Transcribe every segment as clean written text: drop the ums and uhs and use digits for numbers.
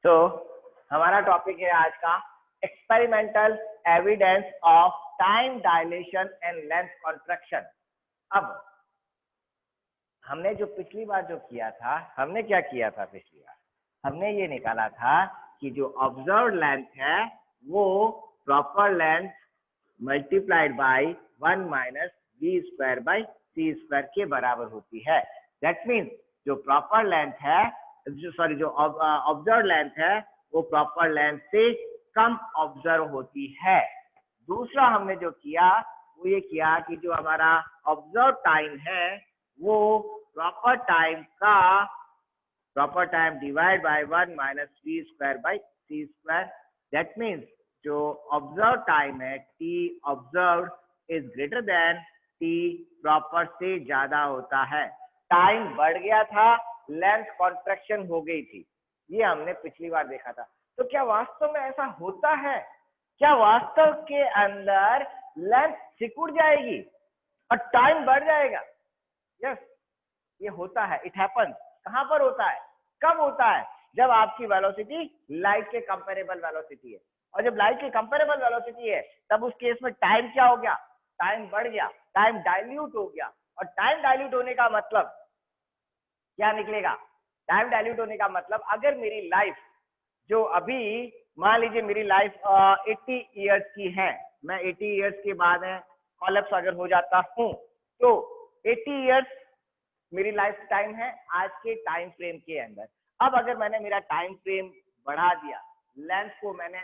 तो हमारा टॉपिक है आज का experimental evidence of time dilation and length contraction. अब हमने जो पिछली बार जो किया था, हमने क्या किया था पिछली बार? हमने ये निकाला था कि जो ऑब्जर्व्ड लेंथ है वो proper length multiplied by 1 minus v square by c square के बराबर होती है। दैट मीन्स जो प्रॉपर लेंथ है, जो ऑब्जर्व लेंथ है वो प्रॉपर लेंथ से कम ऑब्जर्व होती है। दूसरा हमने जो किया वो ये किया कि जो हमारा ऑब्जर्व टाइम है वो proper time divide by 1 minus v square by c square. That means जो ऑब्जर्व टाइम है T observe is greater than T proper से ज्यादा होता है। टाइम बढ़ गया था, लेंथ कॉन्ट्रैक्शन हो गई थी, ये हमने पिछली बार देखा था। तो क्या वास्तव में ऐसा होता है? क्या वास्तव के अंदर लेंथ सिकुड़ जाएगी और टाइम बढ़ जाएगा? यस, ये होता है, इट हैपन्स। कहां पर होता है, कब होता है? जब आपकी वेलोसिटी लाइट के कंपेरेबल वेलोसिटी है, और जब लाइट के कंपेरेबल वेलोसिटी है तब उस केस में टाइम क्या हो गया? टाइम बढ़ गया, टाइम डाइल्यूट हो गया। और टाइम डाइल्यूट होने का मतलब क्या निकलेगा? टाइम डाइल्यूट होने का मतलब अगर मेरी लाइफ जो अभी मान लीजिए मेरी लाइफ 80 इयर्स की है, मैं 80 इयर्स के बाद कॉलेप्स अगर हो जाता हूं तो 80 इयर्स मेरी लाइफ टाइम है आज के टाइम फ्रेम के अंदर। अब अगर मैंने मेरा टाइम फ्रेम बढ़ा दिया, लेंथ को मैंने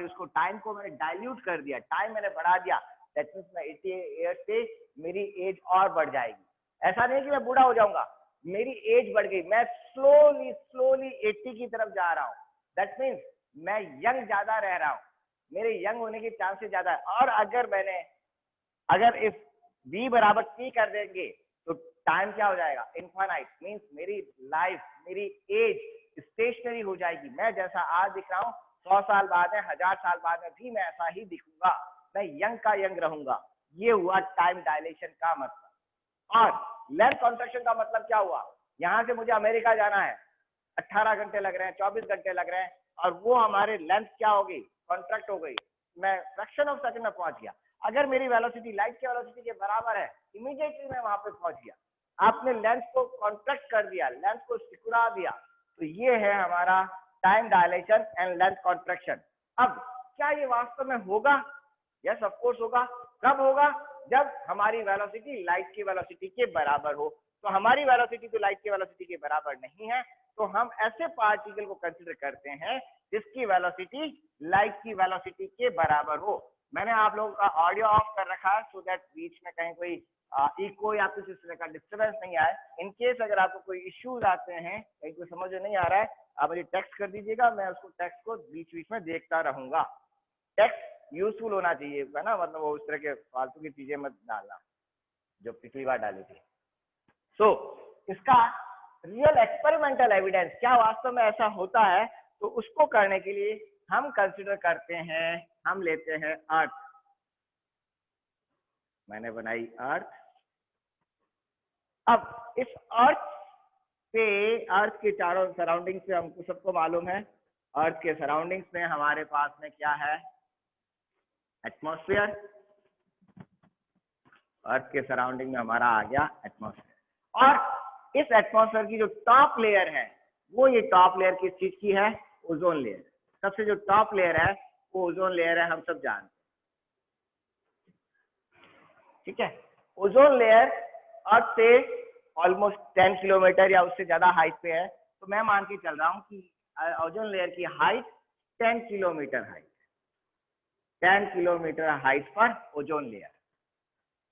उसको टाइम को मैंने डाइल्यूट कर दिया, टाइम मैंने बढ़ा दिया, दैट मींस मैं 80 इयर्स से मेरी एज और बढ़ जाएगी। ऐसा नहीं कि मैं बूढ़ा हो जाऊंगा, मेरी एज बढ़ गई, मैं स्लोली 80 की तरफ जा रहा हूँ। दैट मीन्स मैं यंग ज्यादा रह रहा हूँ, मेरे यंग होने के चांसेस ज्यादा है। और अगर इस v बराबर t कर देंगे तो टाइम क्या हो जाएगा? इनफाइनाइट। मीन्स मेरी लाइफ, मेरी एज स्टेशनरी हो जाएगी। मैं जैसा आज दिख रहा हूँ 100 साल बाद में, 1000 साल बाद में भी मैं ऐसा ही दिखूंगा, मैं यंग का यंग रहूंगा। ये हुआ टाइम डायलेशन का मतलब। और लेंथ कॉन्ट्रैक्शन का मतलब क्या हुआ? यहां से मुझे अमेरिका जाना है, 18 घंटे लग रहे हैं, 24 घंटे लग रहे हैं, और वो हमारे लेंथ क्या हो गई? कॉन्ट्रैक्ट हो गई। मैं फ्रैक्शन ऑफ सेकंड में पहुंच गया। अगर मेरी वेलोसिटी लाइट की वेलोसिटी के बराबर है, इमीडिएटली मैं वहां पे पहुंच गया। आपने लेंथ को कॉन्ट्रैक्ट कर दिया, लेंथ को सिकुड़ा दिया। तो ये है हमारा time dilation and length contraction. अब क्या ये वास्तव में होगा? यस, ऑफ कोर्स होगा। कब होगा? जब हमारी वेलोसिटी लाइट की वेलोसिटी के बराबर हो। तो हमारी वेलोसिटी तो लाइट की वेलोसिटी के बराबर नहीं है, तो हम ऐसे पार्टिकल को कंसीडर करते हैं जिसकी वेलोसिटी लाइट की वेलोसिटी के बराबर हो। मैंने आप लोगों का ऑडियो ऑफ कर रखा है सो दैट बीच में कहीं कोई इको या कुछ इस तरह का डिस्टर्बेंस नहीं आए। इन केस अगर आपको कोई इश्यूज आते हैं, कहीं कोई समझ नहीं आ रहा है, आप मुझे टेक्स्ट कर दीजिएगा, मैं उसको टेक्स्ट को बीच बीच में देखता रहूंगा। टेक्स्ट यूजफुल होना चाहिए, है ना, मतलब वो उस तरह के फालतू की चीजें मत डालना जो पिछली बार डाली थी। सो इसका रियल एक्सपेरिमेंटल एविडेंस, क्या वास्तव में ऐसा होता है? तो उसको करने के लिए हम कंसीडर करते हैं, हम लेते हैं अर्थ। मैंने बनाई अर्थ। अब इस अर्थ के चारों सराउंडिंग्स पे हमको सबको मालूम है, अर्थ के सराउंडिंग्स में हमारे पास में क्या है? एटमॉस्फेयर। अर्थ के सराउंडिंग में हमारा आ गया एटमॉस्फेयर। और इस एटमॉस्फेयर की जो टॉप लेयर है, वो ये टॉप लेयर किस चीज की है? Ozone layer. सबसे जो टॉप लेयर है वो ओजोन लेयर है, हम सब जानते हैं। ठीक है, ओजोन लेयर अर्थ से ऑलमोस्ट 10 किलोमीटर या उससे ज्यादा हाइट पे है। तो मैं मान के चल रहा हूं कि ओजोन लेयर की height 10 kilometre height, 10 kilometre height पर ओजोन लेयर।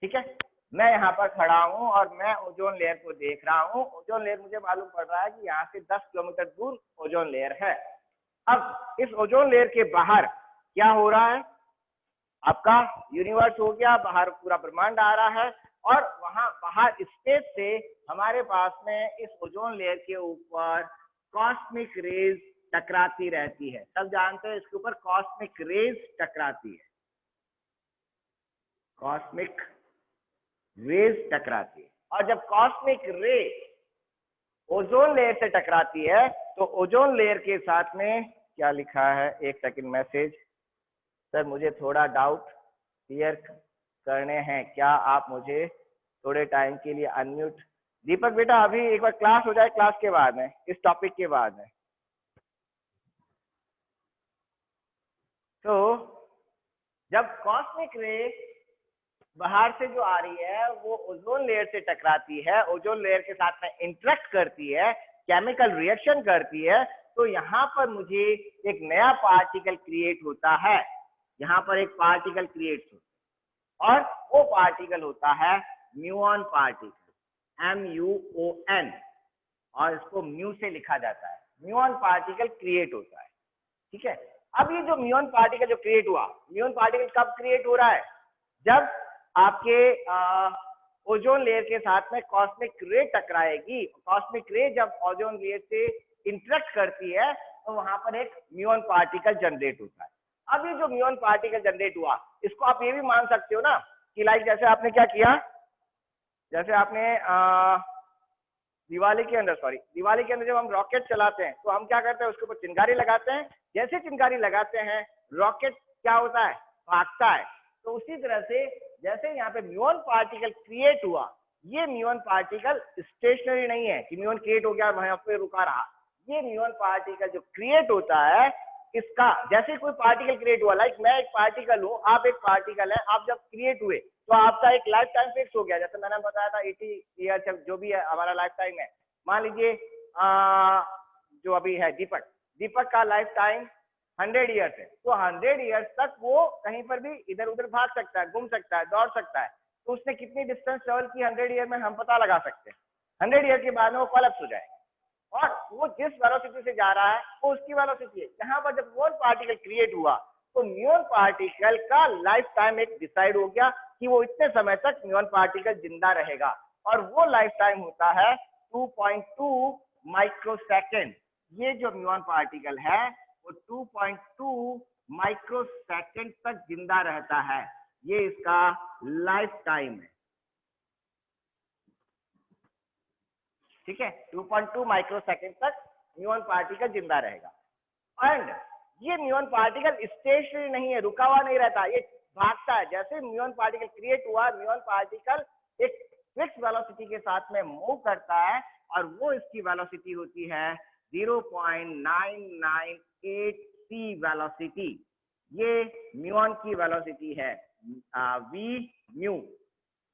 ठीक है, मैं यहाँ पर खड़ा हूँ और मैं ओजोन लेयर को देख रहा हूँ। ओजोन लेयर मुझे मालूम पड़ रहा है कि यहाँ से 10 किलोमीटर दूर ओजोन लेयर है। अब इस ओजोन लेयर के बाहर क्या हो रहा है? आपका यूनिवर्स हो गया, बाहर पूरा ब्रह्मांड आ रहा है, और वहां बाहर स्पेस से हमारे पास में इस ओजोन लेयर के ऊपर कॉस्मिक रेज टकराती रहती है। सब जानते हैं इसके ऊपर कॉस्मिक रेज टकराती है, कॉस्मिक रेज टकराती है। और जब कॉस्मिक रे ओजोन लेयर से टकराती है तो ओजोन लेयर के साथ में क्या लिखा है, एक सेकंड मैसेज। सर मुझे थोड़ा डाउट क्लियर करने हैं, क्या आप मुझे थोड़े टाइम के लिए अनम्यूट। दीपक बेटा अभी एक बार क्लास हो जाए, क्लास के बाद में, इस टॉपिक के बाद में। तो जब कॉस्मिक रे बाहर से जो आ रही है वो ओजोन लेयर से टकराती है, ओजोन लेयर के साथ में इंटरेक्ट करती है, केमिकल रिएक्शन करती है, तो यहाँ पर मुझे एक नया पार्टिकल क्रिएट होता है। यहाँ पर एक पार्टिकल क्रिएट होता है और वो पार्टिकल होता है म्यूऑन पार्टिकल, MUON, और इसको म्यू से लिखा जाता है। म्यूऑन पार्टिकल क्रिएट होता है, ठीक है। अब ये जो म्यूऑन पार्टिकल जो क्रिएट हुआ, म्यूऑन पार्टिकल कब क्रिएट हो रहा है, जब आपके ओजोन लेयर के साथ में कॉस्मिक रे टकराएगी। कॉस्मिक रे जब ओजोन लेयर से इंटरेक्ट करती है तो वहां पर एक म्यूऑन पार्टिकल जनरेट होता है। अब ये जो म्यूऑन पार्टिकल जनरेट हुआ, इसको आप ये भी मान सकते हो ना कि लाइक जैसे आपने क्या किया, जैसे आपने दिवाली के अंदर जब हम रॉकेट चलाते हैं तो हम क्या करते हैं, उसके ऊपर चिंगारी लगाते हैं। जैसे चिंगारी लगाते हैं रॉकेट क्या होता है, भागता है। तो उसी तरह से जैसे यहाँ पे म्यूऑन पार्टिकल क्रिएट हुआ, ये म्यूऑन पार्टिकल स्टेशनरी नहीं है कि म्यूऑन क्रिएट हो गया वहां पे रुका रहा। ये म्यूऑन पार्टिकल जो क्रिएट होता है, इसका जैसे कोई पार्टिकल क्रिएट हुआ, लाइक मैं एक पार्टिकल हूँ, आप एक पार्टिकल है, आप जब क्रिएट हुए तो आपका एक लाइफ टाइम फिक्स हो गया। जैसे मैंने बताया था 80 ईयर जो भी है हमारा लाइफ टाइम है। मान लीजिए जो अभी है दीपक का लाइफ टाइम 100 ईयर्स है, तो 100 ईयर्स तक वो कहीं पर भी इधर उधर भाग सकता है, घूम सकता है, दौड़ सकता है। तो उसने कितनी डिस्टेंस ट्रेवल की 100 ईयर में, हम पता लगा सकते हैं। 100 ईयर के बाद में वो कोलैप्स हो जाएगा और वो जिस वेलोसिटी से जा रहा है वो उसकी वेलोसिटी है। यहाँ पर जब म्यूऑन पार्टिकल क्रिएट हुआ तो म्यूऑन पार्टिकल का लाइफ टाइम एक डिसाइड हो गया कि वो इतने समय तक म्यूऑन पार्टिकल जिंदा रहेगा, और वो लाइफ टाइम होता है 2.2 माइक्रोसेकंड। ये जो म्यूऑन पार्टिकल है वो 2.2 माइक्रोसेकंड तक जिंदा रहता है, ये इसका लाइफ टाइम है, ठीक है। 2.2 माइक्रोसेकंड तक म्यूऑन पार्टिकल जिंदा रहेगा। एंड ये म्यूऑन पार्टिकल स्टेशनरी नहीं है, रुका हुआ नहीं रहता, ये भागता है। जैसे म्यूऑन पार्टिकल क्रिएट हुआ, म्यूऑन पार्टिकल एक फिक्स वेलोसिटी के साथ में मूव करता है और वो इसकी वेलोसिटी होती है 0.998 c वेलोसिटी। ये म्यूऑन की वेलोसिटी है, वी म्यू,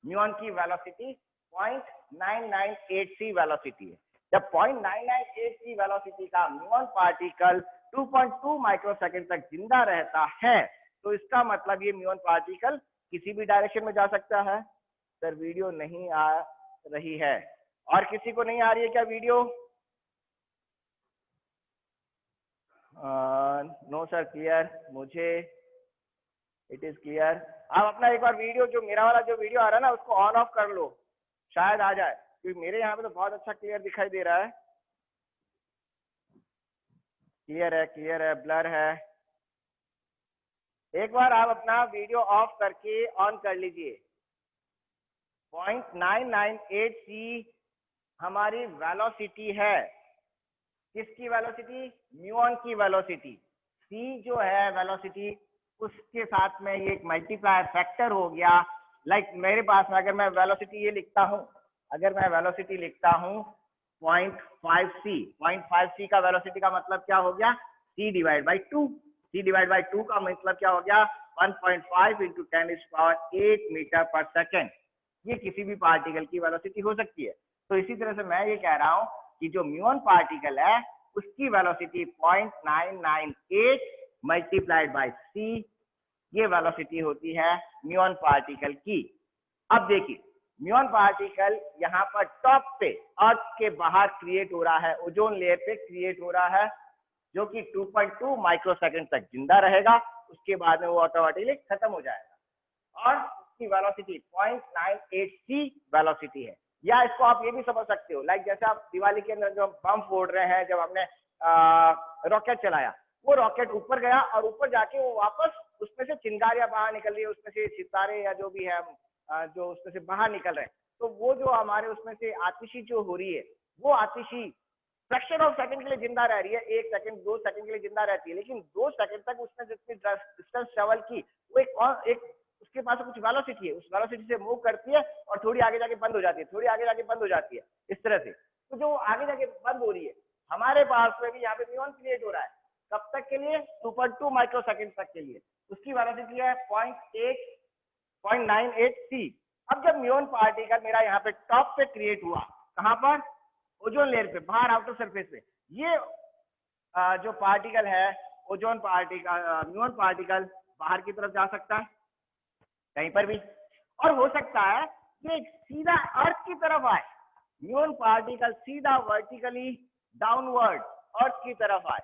म्यूऑन की वेलोसिटी 0.998 c वेलोसिटी है। जब 0.998 c वेलोसिटी का म्यूऑन पार्टिकल 2.2 माइक्रोसेकंड तक जिंदा रहता है, तो इसका मतलब ये म्यूऑन पार्टिकल किसी भी डायरेक्शन में जा सकता है। सर वीडियो नहीं आ रही है, और किसी को नहीं आ रही है क्या वीडियो? नो सर, क्लियर, मुझे इट इज क्लियर। आप अपना एक बार वीडियो, जो मेरा वाला जो वीडियो आ रहा है ना, उसको ऑन ऑफ कर लो, शायद आ जाए, क्योंकि मेरे यहाँ पे तो बहुत अच्छा क्लियर दिखाई दे रहा है। क्लियर है, ब्लर है। एक बार आप अपना वीडियो ऑफ करके ऑन कर लीजिए। 0.998 c हमारी वेलोसिटी है। किसकी वेलोसिटी? म्यूऑन की वेलोसिटी। c जो है वेलोसिटी, उसके साथ में ये एक मल्टीप्लायर फैक्टर हो गया। लाइक मेरे पास में अगर मैं वेलोसिटी ये लिखता हूँ, अगर मैं वेलोसिटी लिखता हूँ 0.5c का वेलोसिटी का मतलब क्या हो गया? c divide by 2। c divide by 2 का मतलब क्या हो गया? 1.5 इंटू 10⁸ मीटर पर सेकेंड। ये किसी भी पार्टिकल की वेलोसिटी हो सकती है। तो इसी तरह से मैं ये कह रहा हूँ कि जो म्यूऑन पार्टिकल है उसकी वेलोसिटी 0.998 मल्टीप्लाइड बाई c, ये वेलोसिटी होती है म्यूऑन पार्टिकल की। अब देखिए, म्यूऑन पार्टिकल यहाँ पर टॉप पे अर्थ के बाहर क्रिएट हो रहा है, ओजोन लेयर पे क्रिएट हो रहा है, जो कि 2.2 माइक्रोसेकंड तक जिंदा रहेगा। उसके बाद में वो ऑटोमेटिकली खत्म हो जाएगा और उसकी वेलोसिटी 0.98 c वेलोसिटी है। या इसको आप ये भी समझ सकते हो, लाइक जैसे आप दिवाली के अंदर जो बम फोड़ रहे हैं, जब हमने रॉकेट चलाया, वो रॉकेट ऊपर गया और ऊपर जाके वो वापस उसमें से चिंगारियां बाहर निकल रही है, उसमें से सितारे या जो भी है जो उसमें से बाहर निकल रहे हैं। तो वो जो हमारे उसमें से आतिशी जो हो रही है, वो आतिशी फ्रैक्शन ऑफ सेकंड के लिए जिंदा रह रही है, 1 सेकंड 2 सेकंड के लिए जिंदा रहती है, लेकिन 2 सेकंड तक उसने जितनी डिस्टेंस ट्रेवल की वो एक उसके पास कुछ वेलोसिटी है, उस वेलोसिटी से मूव करती है और थोड़ी आगे जाके बंद हो जाती है, थोड़ी आगे जाके बंद हो जाती है, इस तरह से। तो जो आगे जाके बंद हो रही है, हमारे पास में भी यहाँ पे म्यून क्रिएट हो रहा है, कब तक के लिए? 2.2 माइक्रो सेकंड तक के लिए। उसकी वेलोसिटी है 0.98 सी। अब जब म्यून पार्टिकल मेरा यहाँ पे टॉप पे क्रिएट हुआ, कहाँ पर? ओजोन लेयर पे, बाहर आउटर सरफेस पे, ये जो पार्टिकल है ओजोन पार्टिकल, म्यून पार्टिकल बाहर की तरफ जा सकता है कहीं पर भी, और हो सकता है कि सीधा अर्थ की तरफ आए, म्यून पार्टिकल सीधा वर्टिकली डाउनवर्ड अर्थ की तरफ आए,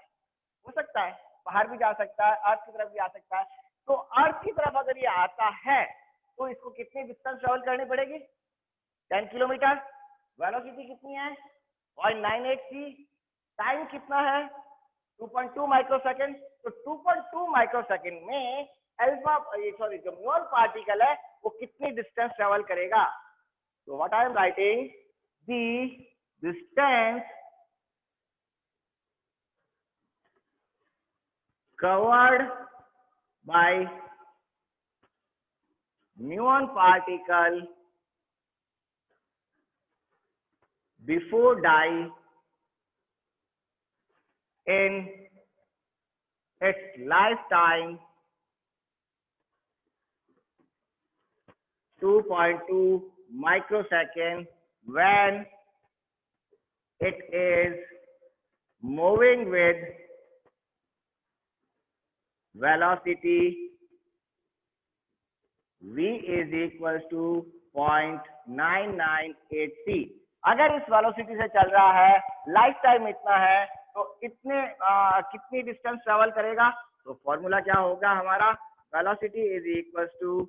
हो सकता है, बाहर भी जा सकता है, अर्थ की तरफ भी आ सकता है। तो अर्थ की तरफ अगर ये आता है तो इसको कितनी डिस्टेंस ट्रेवल करनी पड़ेगी? 10 किलोमीटर। वेलोसिटी कितनी है? 0.98 सी। टाइम कितना है? 2.2 माइक्रोसेकंड। तो 2.2 माइक्रोसेकंड में अल्फा सॉरी जो म्यून पार्टिकल है वो कितनी डिस्टेंस ट्रेवल करेगा? तो what I am writing, the distance covered by muon particle before die in its lifetime 2.2 microsecond when it is moving with velocity v is equals to 0.998 c। अगर इस velocity से चल रहा है, लाइफ टाइम इतना है, तो इतने कितनी डिस्टेंस ट्रेवल करेगा? तो फॉर्मूला क्या होगा हमारा? Velocity is equals to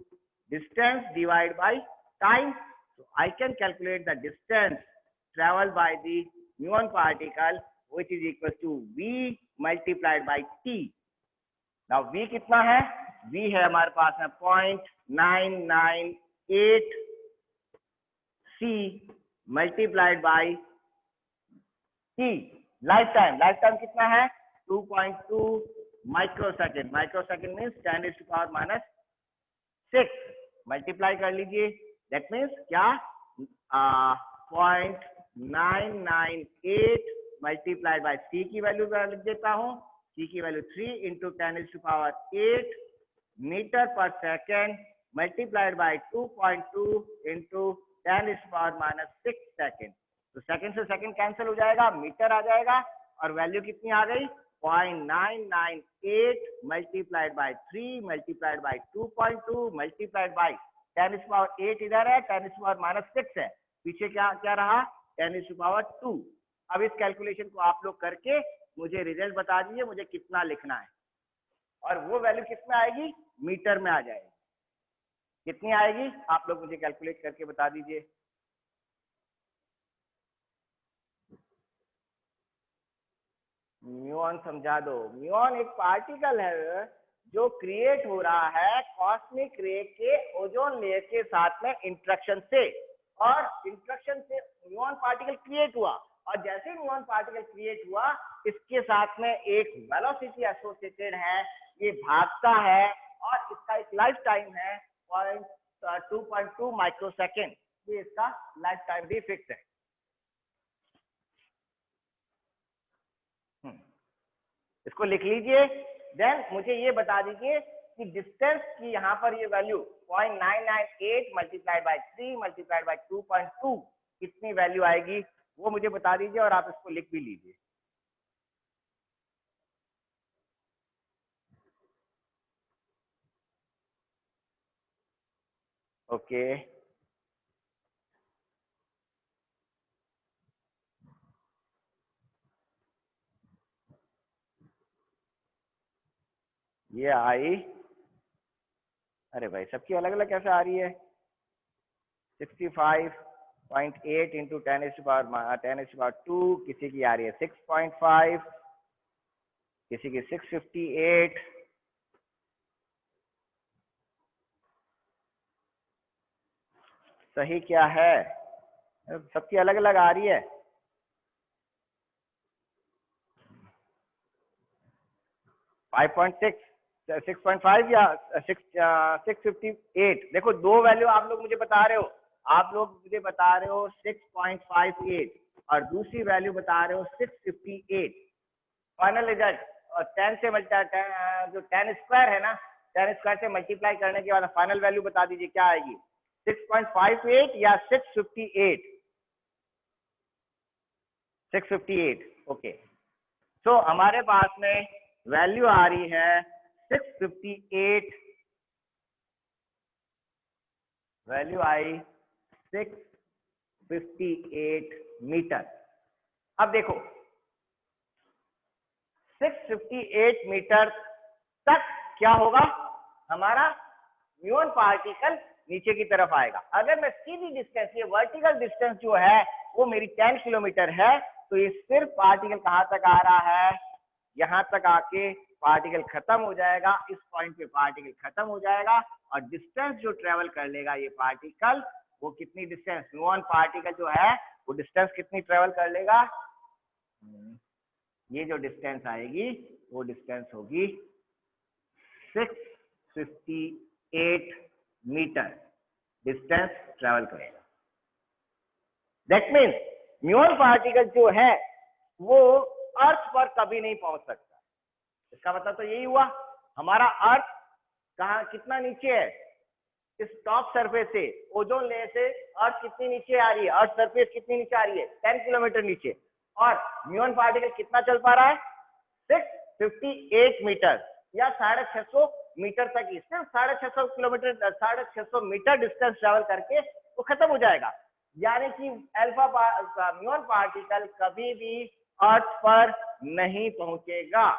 distance divide by time. so I can calculate the distance traveled by the muon particle which is equals to v multiplied by t। now v कितना है? v है हमारे पास में 0.998 c multiplied by t। Life time कितना है? 2.2 microsecond. Microsecond means 10⁻⁶। Multiply कर लीजिए, that means क्या? 0.998 मल्टीप्लाइड बाय सी की वैल्यू लिख देता हूँ, सी की वैल्यू 3 इंटू 10⁸ मीटर पर second multiplied by 2.2 into 10⁻⁶ second. तो सेकेंड से सेकेंड कैंसिल हो जाएगा, मीटर आ जाएगा, और वैल्यू कितनी आ गई? 0.998 multiplied by 3 multiplied by 2.2 multiplied by 10⁸ इधर है, 10⁻⁶ है, पीछे क्या क्या रहा? 10⁻²। अब इस कैलकुलेशन को आप लोग करके मुझे रिजल्ट बता दीजिए, मुझे कितना लिखना है, और वो वैल्यू कितना आएगी? मीटर में आ जाएगी। कितनी आएगी आप लोग मुझे कैलकुलेट करके बता दीजिए। म्यून समझा दो। म्यून एक पार्टिकल है जो क्रिएट हो रहा है कॉस्मिक रे के ओजोन लेयर के साथ में इंटरेक्शन से, और इंटरेक्शन से म्यून पार्टिकल क्रिएट हुआ, और जैसे म्यून पार्टिकल क्रिएट हुआ इसके साथ में एक वेलोसिटी एसोसिएटेड है, ये भागता है, और इसका एक लाइफ टाइम है 2.2 माइक्रोसेकंड। ये इसका लाइफ टाइम भी फिक्स है। इसको लिख लीजिए। देन मुझे ये बता दीजिए कि डिस्टेंस की यहाँ पर ये value 0.998 multiplied by 3 multiplied by 2.2 कितनी वैल्यू आएगी वो मुझे बता दीजिए, और आप इसको लिख भी लीजिए। ओके ये आई, अरे भाई सबकी अलग अलग कैसे आ रही है? 65.8 इंटू 10⁻², किसी की आ रही है 6.5, किसी की 658, सही क्या है? सबकी अलग अलग आ रही है। 5.6, 6.5 या 658। देखो दो वैल्यू आप लोग मुझे बता रहे हो, आप लोग मुझे बता रहे हो 6.58 और दूसरी वैल्यू बता रहे हो 658। फाइनल रिजल्ट और 10 से मल्टीप्लाई, जो 10 स्क्वायर है ना, 10 स्क्वायर से मल्टीप्लाई करने के बाद फाइनल वैल्यू बता दीजिए क्या आएगी, 6.58 या 658? 658। ओके, सो हमारे पास में वैल्यू आ रही है 658, वैल्यू आई 658 मीटर। अब देखो 658 मीटर तक क्या होगा, हमारा म्यून पार्टिकल नीचे की तरफ आएगा। अगर मैं सीधी डिस्टेंस, ये वर्टिकल डिस्टेंस जो है वो मेरी 10 किलोमीटर है, तो ये सिर्फ पार्टिकल कहां तक आ रहा है, यहां तक आके पार्टिकल खत्म हो जाएगा, इस पॉइंट पे पार्टिकल खत्म हो जाएगा और डिस्टेंस जो ट्रेवल कर लेगा ये पार्टिकल, वो कितनी डिस्टेंस, म्यून पार्टिकल जो है वो डिस्टेंस कितनी ट्रेवल कर लेगा, ये जो डिस्टेंस आएगी वो डिस्टेंस होगी 658 मीटर डिस्टेंस ट्रेवल करेगा। दैट मीन्स म्यून पार्टिकल जो है वो अर्थ पर कभी नहीं पहुंच सकता। इसका मतलब तो यही हुआ, हमारा अर्थ कहाँ कितना नीचे है, इस टॉप सरफेस से, ओजोन लेयर से अर्थ कितनी नीचे आ रही है, अर्थ सरफेस कितनी नीचे आ रही है, 10 किलोमीटर नीचे, और म्यून पार्टिकल कितना चल पा रहा है, 658 मीटर या 650 मीटर तक ही, सिर्फ 650 किलोमीटर, 650 मीटर डिस्टेंस ट्रेवल करके वो खत्म हो जाएगा। यानी कि म्यून पार्टिकल कभी भी अर्थ पर नहीं पहुंचेगा,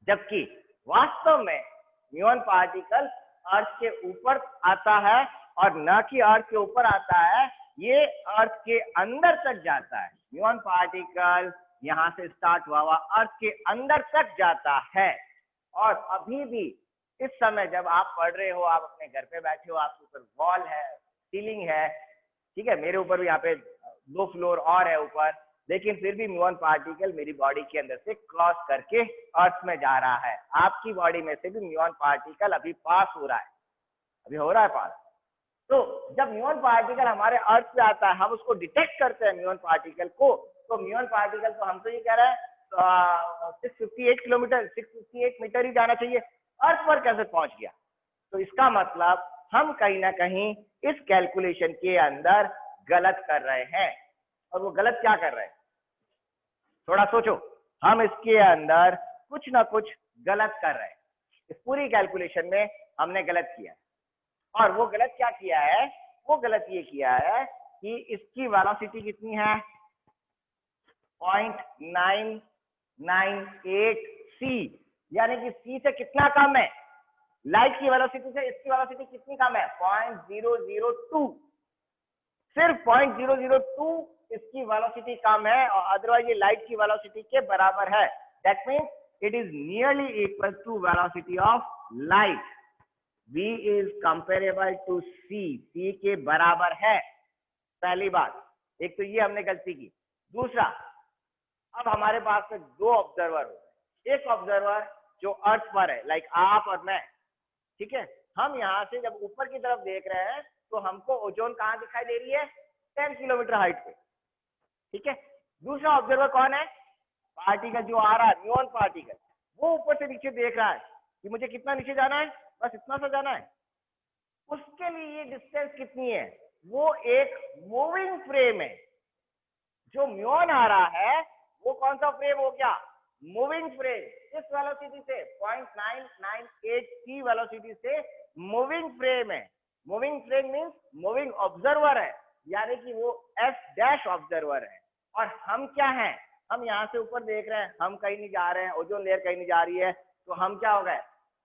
जबकि वास्तव में म्यून पार्टिकल अर्थ के ऊपर आता है और न कि अर्थ के ऊपर आता है, ये अर्थ के अंदर तक जाता है। म्यून पार्टिकल यहां से स्टार्ट हुआ अर्थ के अंदर तक जाता है। और अभी भी इस समय जब आप पढ़ रहे हो, आप अपने घर पे बैठे हो, आपके ऊपर वॉल है, सीलिंग है, ठीक है, मेरे ऊपर भी यहाँ पे 2 फ्लोर और है ऊपर, लेकिन फिर भी म्यून पार्टिकल मेरी बॉडी के अंदर से क्रॉस करके अर्थ में जा रहा है। आपकी बॉडी में से भी म्यून पार्टिकल अभी पास हो रहा है, अभी हो रहा है पास। तो जब म्यून पार्टिकल हमारे अर्थ पे आता है, हम उसको डिटेक्ट करते हैं म्यून पार्टिकल को, तो म्यून पार्टिकल तो हम तो ये कह रहे हैं 658 किलोमीटर, 658 मीटर ही जाना चाहिए, अर्थ पर कैसे पहुंच गया? तो इसका मतलब हम कहीं ना कहीं इस कैलकुलेशन के अंदर गलत कर रहे हैं। और वो गलत क्या कर रहे हैं, थोड़ा सोचो, हम इसके अंदर कुछ ना कुछ गलत कर रहे हैं। इस पूरी कैलकुलेशन में हमने गलत किया, और वो गलत क्या किया है, वो गलत ये किया है कि इसकी वेलोसिटी कितनी है, 0.998 c, यानी कि c से कितना कम है, लाइट की वेलोसिटी से इसकी वेलोसिटी कितनी कम है, 0.002, सिर्फ 0.002 इसकी वेलोसिटी कम है, और अदरवाइज ये लाइट की वेलोसिटी के बराबर है। That means it is nearly equal to velocity of light. v is comparable to c, c के बराबर है। पहली बात, एक तो ये हमने गलती की। दूसरा, अब हमारे पास में 2 ऑब्जर्वर हो, एक ऑब्जर्वर जो अर्थ पर है, लाइक आप और मैं, ठीक है, हम यहाँ से जब ऊपर की तरफ देख रहे हैं तो हमको ओजोन कहाँ दिखाई दे रही है, 10 किलोमीटर हाइट पे, ठीक है। दूसरा ऑब्जर्वर कौन है, पार्टिकल जो आ रहा है, म्यून पार्टिकल, वो ऊपर से नीचे देख रहा है कि मुझे कितना नीचे जाना है, बस इतना सा जाना है। उसके लिए ये डिस्टेंस कितनी है, वो एक मूविंग फ्रेम है। जो म्यून आ रहा है वो कौन सा फ्रेम हो गया, मूविंग फ्रेम। इस वेलोसिटी से 0.998 की वेलोसिटी से मूविंग फ्रेम है। Moving frame means moving observer है, यानी कि वो f' ऑब्जर्वर है। और हम क्या हैं, हम यहाँ से ऊपर देख रहे हैं, हम कहीं नहीं जा रहे हैं, ओजोन लेयर कहीं नहीं जा रही है, तो हम क्या हो गए,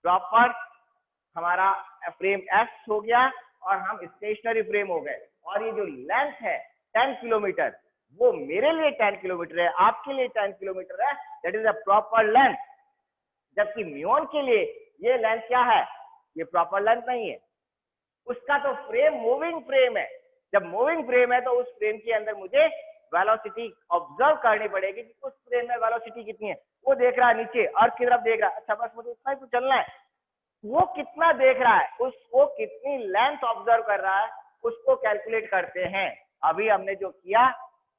प्रॉपर हमारा फ्रेम S हो गया और हम स्टेशनरी फ्रेम हो गए। और ये जो लेंथ है 10 किलोमीटर, वो मेरे लिए 10 किलोमीटर है, आपके लिए 10 किलोमीटर है, that is a proper length. जबकि म्यून के लिए ये लेंथ क्या है, ये प्रॉपर लेंथ नहीं है, उसका तो फ्रेम मूविंग फ्रेम है। जब मूविंग फ्रेम है तो उस फ्रेम के अंदर मुझे वेलोसिटी ऑब्जर्व करनी पड़ेगी कि उस फ्रेम में वेलोसिटी कितनी है। वो देख रहा है नीचे अर्थ की तरफ देख रहा है, अच्छा बस मुझे इतना ही तो चलना है। वो कितना देख रहा है, वो कितनी लेंथ ऑब्जर्व कर रहा है, उसको कैलकुलेट करते हैं। अभी हमने जो किया,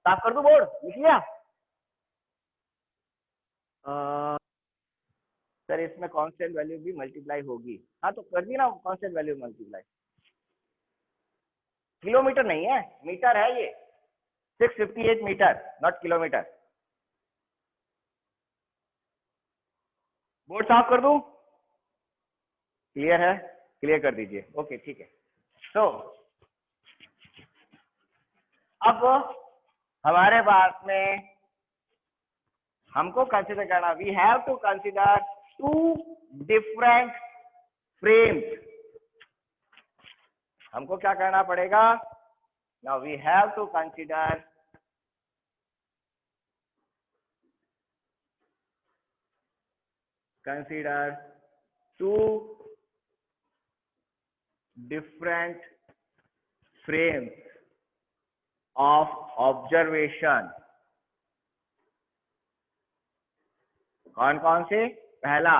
साफ कर दूं बोर्ड, लिख लिया? सर इसमें कांस्टेंट वैल्यू भी मल्टीप्लाई होगी, हाँ तो कर दी ना कांस्टेंट वैल्यू मल्टीप्लाई। किलोमीटर नहीं है, मीटर है ये, 658 मीटर, नॉट किलोमीटर। बोर्ड साफ कर दूं? क्लियर है? क्लियर कर दीजिए, ओके ठीक है। तो अब हमारे पास में हमको कंसिडर करना, we have to consider two different frames. हमको क्या करना पड़ेगा? Now we have to consider two different frames of observation। कौन कौन से? पहला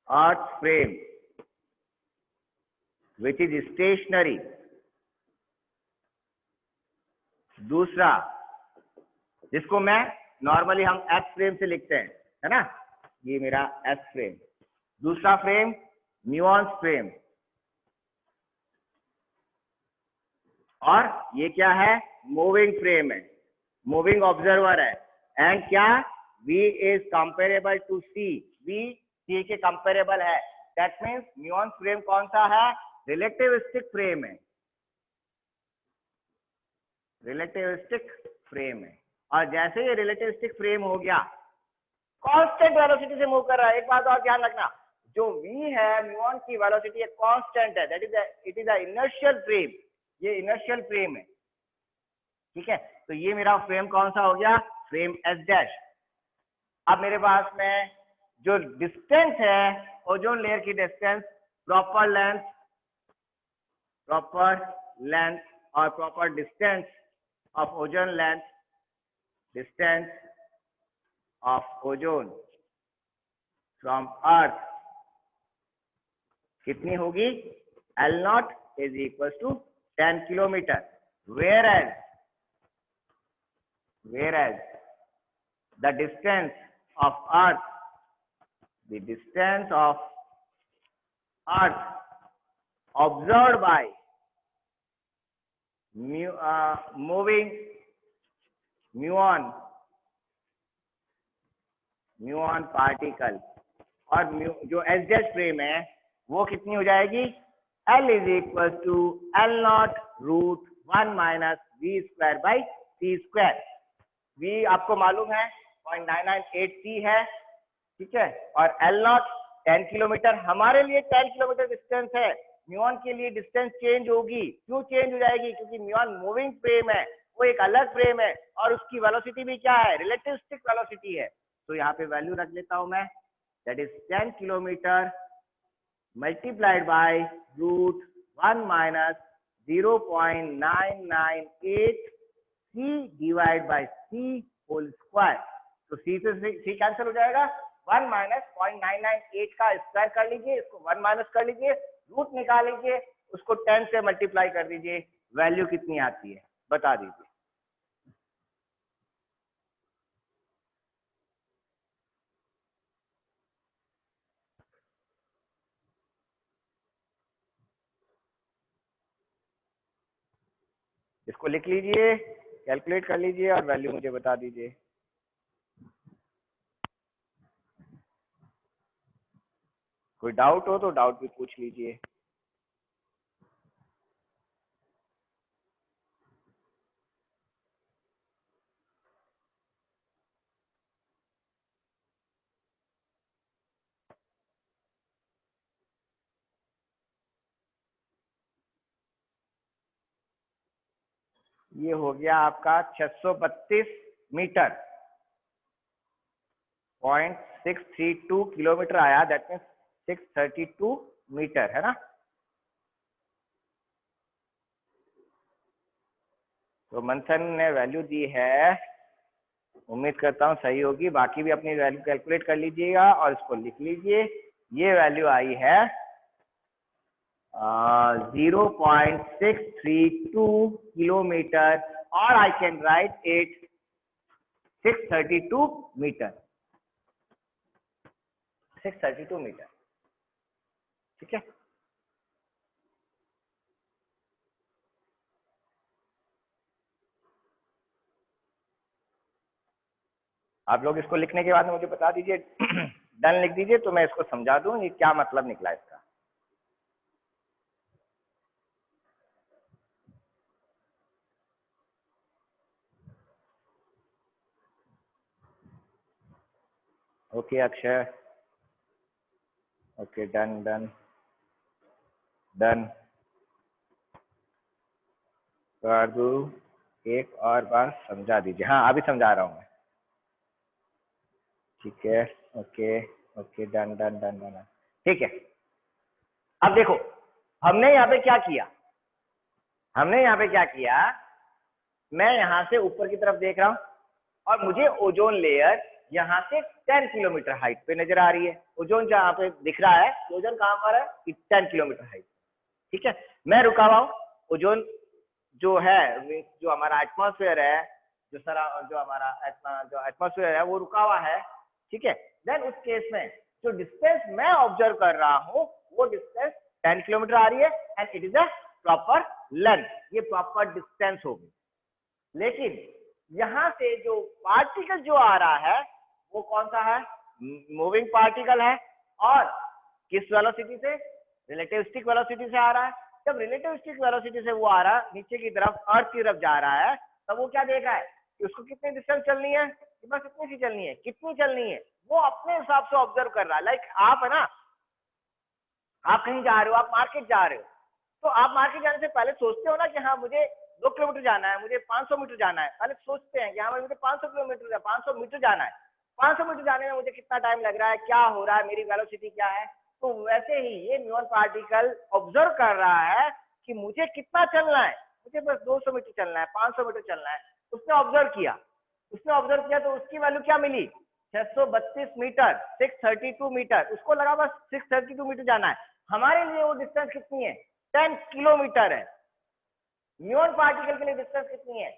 earth frame which is stationary, दूसरा जिसको मैं नॉर्मली हम एस फ्रेम से लिखते हैं, है ना, ये मेरा एस फ्रेम। दूसरा फ्रेम न्यूऑन्स फ्रेम, और ये क्या है? मूविंग फ्रेम है, मूविंग ऑब्जर्वर है। एंड क्या? V is comparable to C, V C के कंपेरेबल है। दैट मीन्स न्यूऑन्स फ्रेम कौन सा है? रिलेटिविस्टिक फ्रेम है, रिलेटिविस्टिक फ्रेम है। और जैसे ये रिलेटिविस्टिक फ्रेम हो गया, कांस्टेंट वेलोसिटी से मूव कर रहा है। एक बात और ध्यान रखना, जो V है म्यूऑन की वेलोसिटी एक कांस्टेंट है, that is it is a inertial frame, ये इनर्शियल फ्रेम है, ठीक है। तो ये मेरा फ्रेम कौन सा हो गया? Frame S dash. अब मेरे पास में जो डिस्टेंस है, ओजोन लेयर की डिस्टेंस, प्रॉपर लेंथ और proper distance of ozone length, distance of ozone from earth कितनी होगी? L0 is equal to 10 kilometre. whereas the distance of earth observed by moving muon particle, और जो S dash frame है वो कितनी हो जाएगी? L is equal to L0 root 1 minus v square by c square. V आपको मालूम है 0.998 है, ठीक है, और L0 10 किलोमीटर, हमारे लिए 10 किलोमीटर डिस्टेंस है। म्यूऑन के लिए डिस्टेंस चेंज होगी। क्यों चेंज हो जाएगी? क्योंकि म्यूऑन मूविंग फ्रेम है, वो एक अलग फ्रेम है, और उसकी वेलोसिटी भी क्या है? रिलेटिविस्टिक वेलोसिटी है। तो यहाँ पे वैल्यू रख लेता हूं मैं, that is 10 kilometre multiplied by root 1 minus 0.998 C divide by C whole square. तो C से C कैंसिल हो जाएगा, 1 माइनस 0.998 का स्क्वायर कर लीजिए, इसको 1 माइनस कर लीजिए, रूट निकाल लीजिए, उसको 10 से मल्टीप्लाई कर दीजिए, वैल्यू कितनी आती है बता दीजिए। इसको लिख लीजिए, कैलकुलेट कर लीजिए और वैल्यू मुझे बता दीजिए। कोई डाउट हो तो डाउट भी पूछ लीजिए। ये हो गया आपका 632 मीटर, 0.632 किलोमीटर आया, दैट मीन्स 632 मीटर, है ना। तो मंथन ने वैल्यू दी है, उम्मीद करता हूँ सही होगी, बाकी भी अपनी वैल्यू कैलकुलेट कर लीजिएगा और इसको लिख लीजिए। ये वैल्यू आई है 0.632 किलोमीटर, और I can write it 632 metre, 632 metre. ठीक है, आप लोग इसको लिखने के बाद मुझे बता दीजिए, डन लिख दीजिए तो मैं इसको समझा दूं ये क्या मतलब निकला इसका। Okay Akshay, okay done done done कर दूं, एक और बार समझा दीजिए। हाँ अभी समझा रहा हूँ मैं। ठीक है, okay okay done done done done. ठीक है, अब देखो हमने यहाँ पे क्या किया, हमने यहाँ पे क्या किया, मैं यहाँ से ऊपर की तरफ देख रहा हूँ और मुझे ओजोन लेयर यहाँ से 10 किलोमीटर हाइट पे नजर आ रही है। ओजोन जहाँ पे दिख रहा है, ओजोन कहाँ पर है, 10 किलोमीटर हाइट। ठीक है, मैं रुका हुआ हूँ, ओजोन जो है, जो हमारा एटमॉस्फेयर है, जो हमारा जो एटमॉस्फेयर है वो रुका हुआ है। ठीक है, देन उस केस में जो डिस्टेंस मैं ऑब्जर्व कर रहा हूँ वो डिस्टेंस 10 किलोमीटर आ रही है and it is a proper length, ये प्रॉपर डिस्टेंस होगी। लेकिन यहां से जो पार्टिकल जो आ रहा है वो कौन सा है, मूविंग पार्टिकल है, और किस वेलोसिटी से, रिलेटिविस्टिक वेलोसिटी से आ रहा है। जब रिलेटिविस्टिक वेलोसिटी से वो आ रहा है नीचे की तरफ, अर्थ की तरफ जा रहा है, तब वो क्या देख रहा है कि उसको कितनी डिस्टेंस चलनी है, बस इतनी सी चलनी है, कितनी चलनी है वो अपने हिसाब से ऑब्जर्व कर रहा है। लाइक आप है ना, आप कहीं जा रहे हो, आप मार्केट जा रहे हो, तो आप मार्केट जाने से पहले सोचते हो ना कि हाँ मुझे 2 किलोमीटर जाना है, मुझे 500 मीटर जाना है, पहले सोचते हैं कि हाँ मुझे 500 किलोमीटर 500 मीटर जाना है, 500 मीटर जाने में मुझे कितना टाइम लग रहा है, क्या हो रहा है, मेरी वेलोसिटी क्या है। तो वैसे ही ये न्यून पार्टिकल ऑब्जर्व कर रहा है कि मुझे कितना चलना है, मुझे बस 200 मीटर चलना है, 500 मीटर चलना है। उसने ऑब्जर्व किया, तो उसकी वैल्यू क्या मिली, 632 मीटर, 632 मीटर। उसको लगा बस 632 मीटर जाना है। हमारे लिए वो डिस्टेंस कितनी है, 10 किलोमीटर है। न्यून पार्टिकल के लिए डिस्टेंस कितनी है,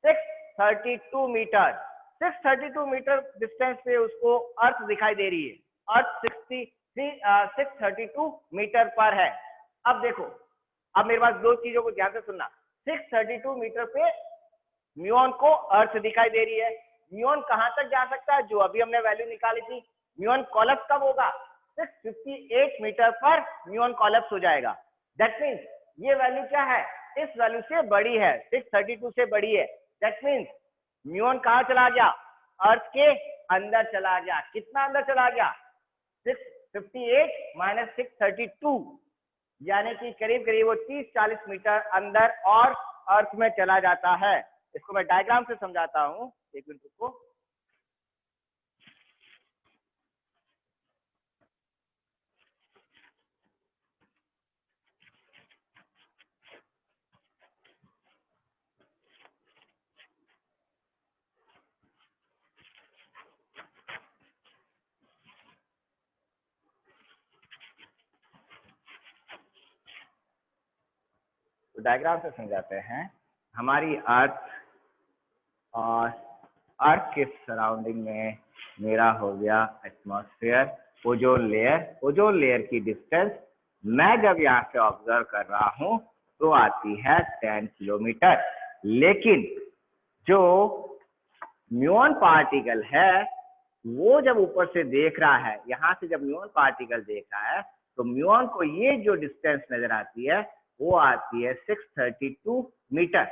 632 मीटर। 632 मीटर डिस्टेंस पे उसको अर्थ दिखाई दे रही है, अर्थ 632 मीटर पर है। अब देखो, अब मेरे पास दो चीजों को ध्यान से सुनना। 632 मीटर पे म्यून को अर्थ दिखाई दे रही है। म्यून कहां तक जा सकता है, जो अभी हमने वैल्यू निकाली थी, म्यून कोलैप्स कब होगा, 658 मीटर पर म्यून कोलैप्स हो जाएगा। दैट मीन्स ये वैल्यू क्या है, इस वैल्यू से बड़ी है, 632 से बड़ी है। दैट मीन्स म्यून कहां चला गया, अर्थ के अंदर चला गया। कितना अंदर चला गया, 658 माइनस 632, यानी कि करीब करीब वो 30-40 मीटर अंदर और अर्थ में चला जाता है। इसको मैं डायग्राम से समझाता हूं, एक मिनट को। तो डायग्राम से समझाते हैं। हमारी अर्थ और अर्थ के सराउंडिंग में मेरा हो गया atmosphere, ozone layer. Ozone layer की डिस्टेंस मैं जब यहाँ से ऑब्जर्व कर रहा हूँ तो आती है 10 किलोमीटर। लेकिन जो म्यून पार्टिकल है वो जब ऊपर से देख रहा है, यहाँ से जब म्यून पार्टिकल देख रहा है तो म्यून को ये जो डिस्टेंस नजर आती है वो आती है 632 मीटर।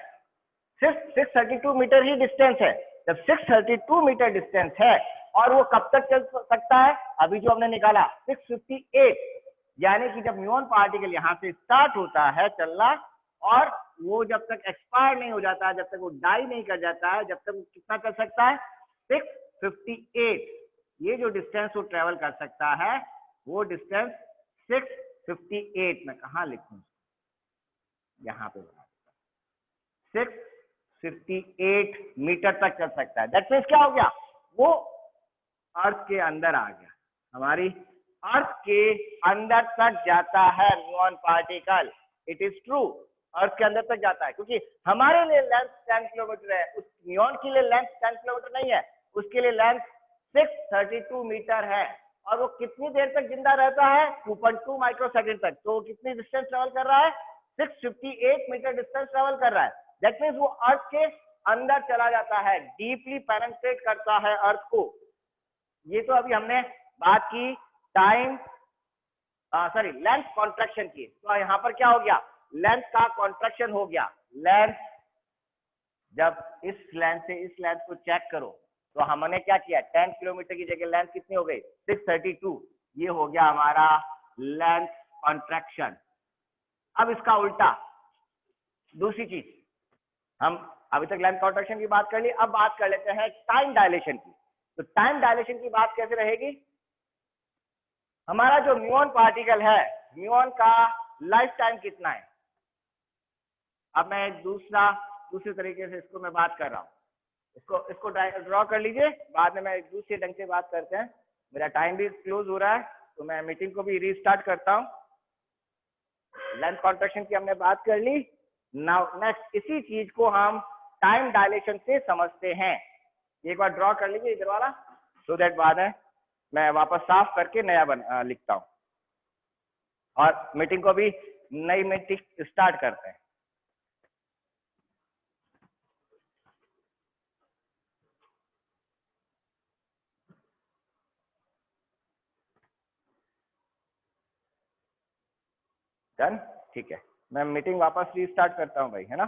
सिर्फ 632 मीटर ही डिस्टेंस है। जब 632 मीटर डिस्टेंस है और वो कब तक चल सकता है, अभी जो हमने निकाला 658, यानी कि जब म्यून पार्टिकल यहाँ से स्टार्ट होता है चलना और वो जब तक एक्सपायर नहीं हो जाता है, जब तक वो डाई नहीं कर जाता है, जब तक वो कितना कर सकता है, 658। ये जो डिस्टेंस वो ट्रेवल कर सकता है वो डिस्टेंस 658। मैं कहाँ लिखूं, यहाँ पे बना 6 658 मीटर तक चल सकता है। दैट मीन्स क्या हो गया, वो अर्थ के अंदर आ गया, हमारी अर्थ के अंदर तक जाता है muon particle. It is true, earth के अंदर तक जाता है, क्योंकि हमारे लिए लेंथ 10 किलोमीटर है, उस म्यूऑन के लिए लेंथ 10 किलोमीटर नहीं है, उसके लिए लेंथ 632 मीटर है। और वो कितनी देर तक जिंदा रहता है, 2.2 माइक्रोसेकंड तक। तो कितनी डिस्टेंस ट्रेवल कर रहा है, 658 मीटर डिस्टेंस ट्रेवल कर रहा है। दैट मीन्स वो अर्थ के अंदर चला जाता है, डीपली पेनिट्रेट करता है अर्थ को। ये तो अभी हमने बात की टाइम सॉरी लेंथ कॉन्ट्रैक्शन की। तो यहाँ पर क्या हो गया, लेंथ का कॉन्ट्रैक्शन हो गया। लेंथ, जब इस लेंथ से इस लेंथ को चेक करो तो हमने क्या किया, 10 किलोमीटर की जगह लेंथ कितनी हो गई, 632। ये हो गया हमारा लेंथ कॉन्ट्रैक्शन। अब इसका उल्टा दूसरी चीज, हम अभी तक लेंथ कॉन्ट्रैक्शन की बात कर ली, अब बात कर लेते हैं टाइम डायलेशन की। तो टाइम डायलेशन की बात कैसे रहेगी, हमारा जो म्यूऑन पार्टिकल है, म्यूऑन का लाइफ टाइम कितना है। अब मैं एक दूसरे तरीके से इसको मैं बात कर रहा हूँ, इसको ड्रॉ कर लीजिए, बाद में मैं एक दूसरे ढंग से बात करते हैं। मेरा टाइम भी क्लोज हो रहा है, तो मैं मीटिंग को भी रीस्टार्ट करता हूँ। लेंथ कॉन्ट्रैक्शन की हमने बात कर ली। नाउ नेक्स्ट इसी चीज को हम टाइम डायलेशन से समझते हैं। एक बार ड्रॉ कर लीजिए इधर वाला, सो दैट बाद में मैं वापस साफ करके नया लिखता हूँ, और मीटिंग को भी नई मीटिंग स्टार्ट करते हैं। डन, ठीक है, मैं मीटिंग वापस रीस्टार्ट करता हूँ भाई, है ना।